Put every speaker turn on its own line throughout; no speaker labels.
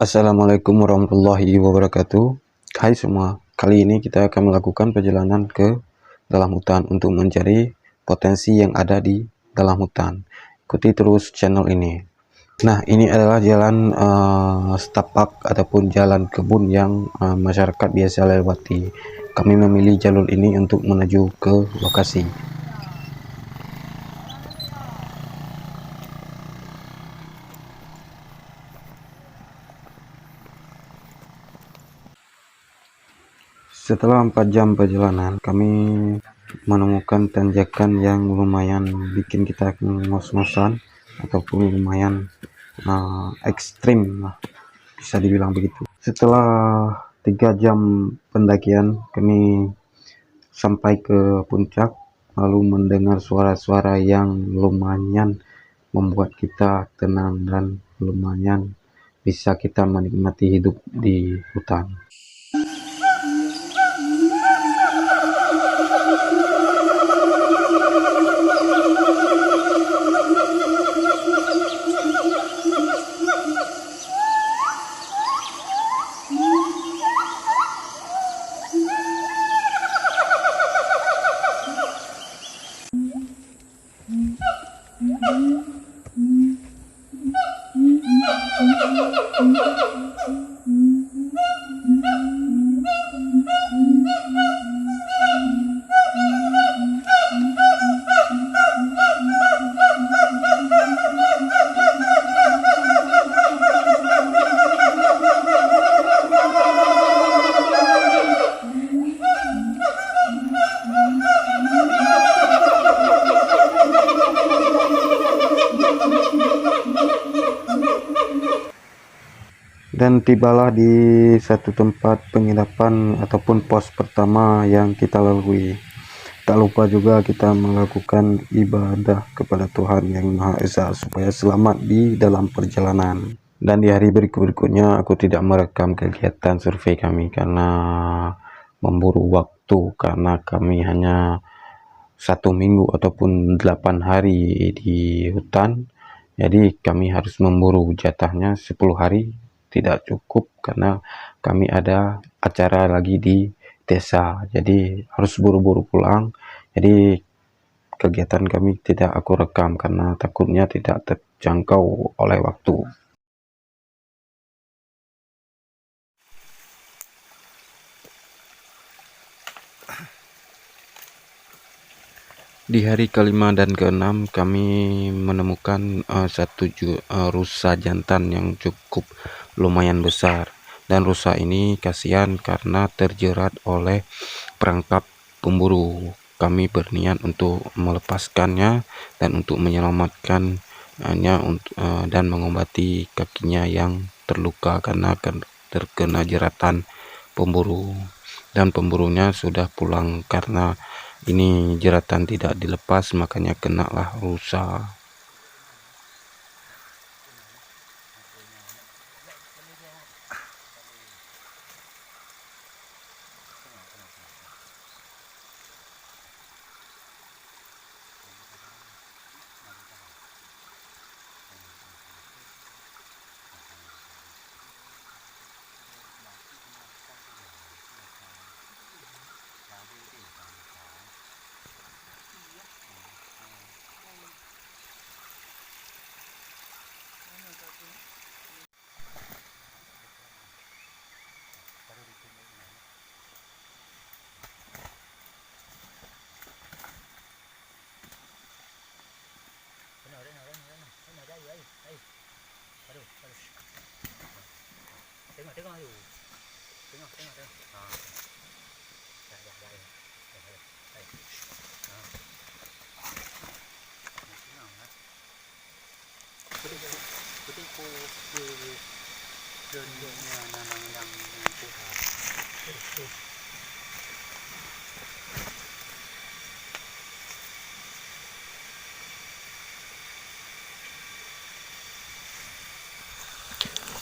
Assalamualaikum warahmatullahi wabarakatuh. Hai semua, kali ini kita akan melakukan perjalanan ke dalam hutan untuk mencari potensi yang ada di dalam hutan. Ikuti terus channel ini. Nah, ini adalah jalan setapak ataupun jalan kebun yang masyarakat biasa lewati. Kami memilih jalur ini untuk menuju ke lokasi. Setelah 4 jam perjalanan, kami menemukan tanjakan yang lumayan bikin kita ngos-ngosan ataupun lumayan ekstrim lah, bisa dibilang begitu. Setelah 3 jam pendakian, kami sampai ke puncak, lalu mendengar suara-suara yang lumayan membuat kita tenang dan lumayan bisa kita menikmati hidup di hutan. Dan tibalah di satu tempat penginapan ataupun pos pertama yang kita lalui. Tak lupa juga kita melakukan ibadah kepada Tuhan Yang Maha Esa supaya selamat di dalam perjalanan. Dan di hari berikutnya aku tidak merekam kegiatan survei kami karena memburu waktu, karena kami hanya 1 minggu ataupun 8 hari di hutan. Jadi kami harus memburu, jatahnya 10 hari tidak cukup karena kami ada acara lagi di desa, jadi harus buru-buru pulang. Jadi kegiatan kami tidak aku rekam karena takutnya tidak terjangkau oleh waktu. Di hari kelima dan keenam kami menemukan satu rusa jantan yang cukup lumayan besar, dan rusa ini kasihan karena terjerat oleh perangkap pemburu. Kami berniat untuk melepaskannya dan untuk menyelamatkannya dan mengobati kakinya yang terluka karena terkena jeratan pemburu, dan pemburunya sudah pulang. Karena ini jeratan tidak dilepas, makanya kenalah rusa.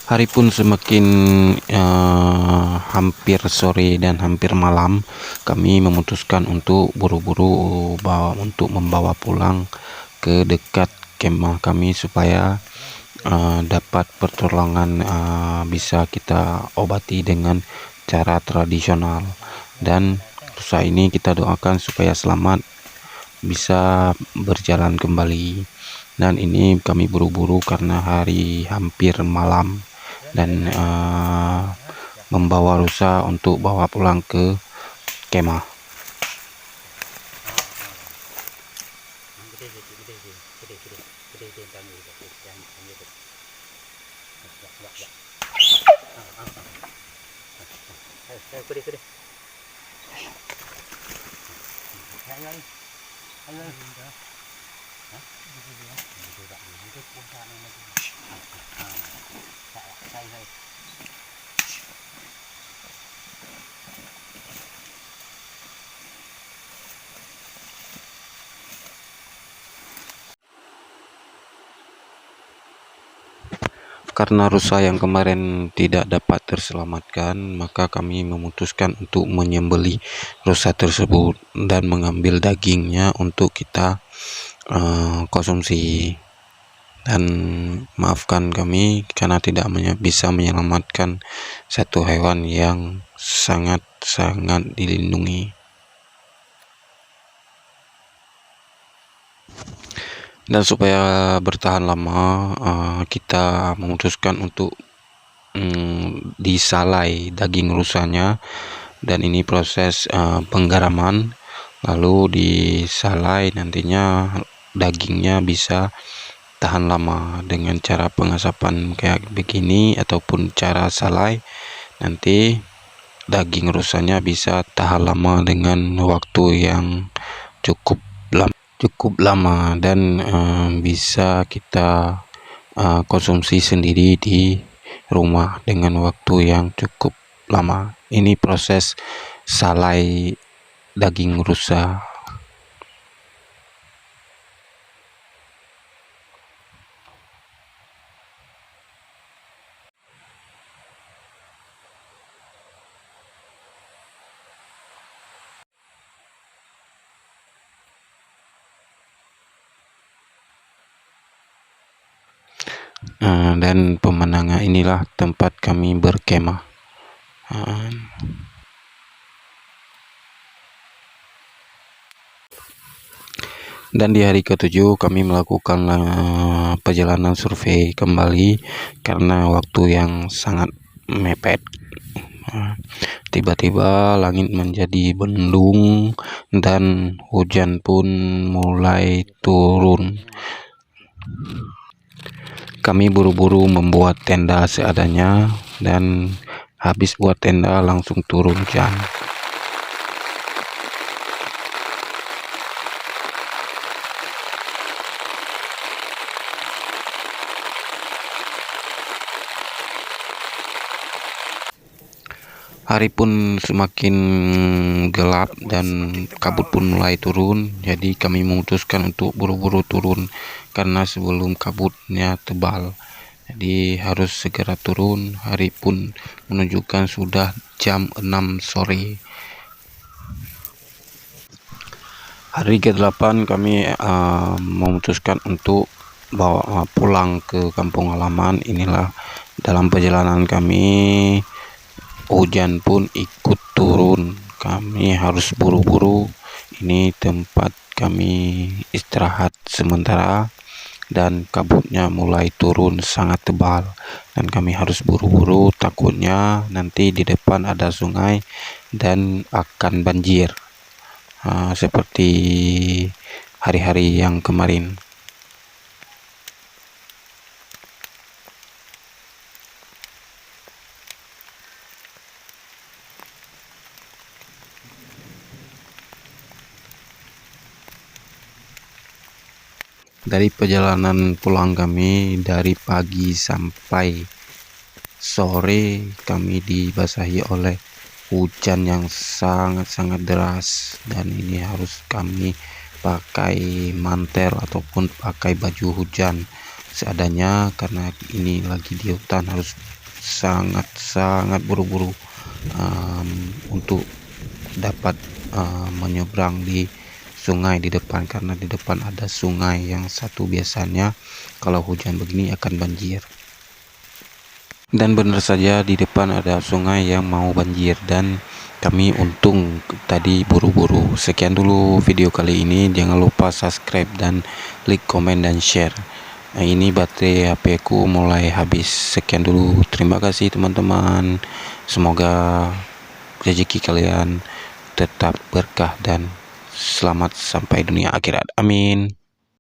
Hari pun semakin hampir sore dan hampir malam. Kami memutuskan untuk buru-buru untuk membawa pulang ke dekat kemah kami supaya dapat pertolongan, bisa kita obati dengan cara tradisional. Dan rusa ini kita doakan supaya selamat, bisa berjalan kembali. Dan ini kami buru-buru karena hari hampir malam, dan membawa rusa untuk bawa pulang ke kemah. Karena rusa yang kemarin tidak dapat terselamatkan, maka kami memutuskan untuk menyembelih rusa tersebut dan mengambil dagingnya untuk kita konsumsi. Dan maafkan kami karena tidak bisa menyelamatkan satu hewan yang sangat-sangat dilindungi. Dan supaya bertahan lama, kita memutuskan untuk disalai daging rusanya, dan ini proses penggaraman, lalu disalai, nantinya dagingnya bisa tahan lama dengan cara pengasapan kayak begini ataupun cara salai. Nanti daging rusanya bisa tahan lama dengan waktu yang cukup lama dan bisa kita konsumsi sendiri di rumah dengan waktu yang cukup lama. Ini proses salai daging rusa. Dan pemandangan inilah tempat kami berkemah. Dan di hari ke-7 kami melakukan perjalanan survei kembali karena waktu yang sangat mepet. Tiba-tiba langit menjadi mendung dan hujan pun mulai turun. Kami buru-buru membuat tenda seadanya, dan habis buat tenda langsung turun hujan. Hari pun semakin gelap dan kabut pun mulai turun, jadi kami memutuskan untuk buru-buru turun karena sebelum kabutnya tebal. Jadi harus segera turun. Hari pun menunjukkan sudah jam 6 sore. Hari ke-8 kami memutuskan untuk bawa pulang ke kampung halaman. Inilah dalam perjalanan kami, hujan pun ikut turun. Kami harus buru-buru. Ini tempat kami istirahat sementara, dan kabutnya mulai turun sangat tebal, dan kami harus buru-buru, takutnya nanti di depan ada sungai dan akan banjir seperti hari-hari yang kemarin. Dari perjalanan pulang kami, dari pagi sampai sore, kami dibasahi oleh hujan yang sangat-sangat deras, dan ini harus kami pakai mantel ataupun pakai baju hujan seadanya karena ini lagi di hutan, harus sangat-sangat buru-buru untuk dapat menyeberang di sungai di depan, karena di depan ada sungai yang satu biasanya kalau hujan begini akan banjir. Dan benar saja di depan ada sungai yang mau banjir, dan kami untung tadi buru-buru. Sekian dulu video kali ini, jangan lupa subscribe dan like, komen, dan share. Nah, ini baterai HP ku mulai habis. Sekian dulu, terima kasih teman-teman. Semoga rezeki kalian tetap berkah dan selamat sampai dunia akhirat. Amin.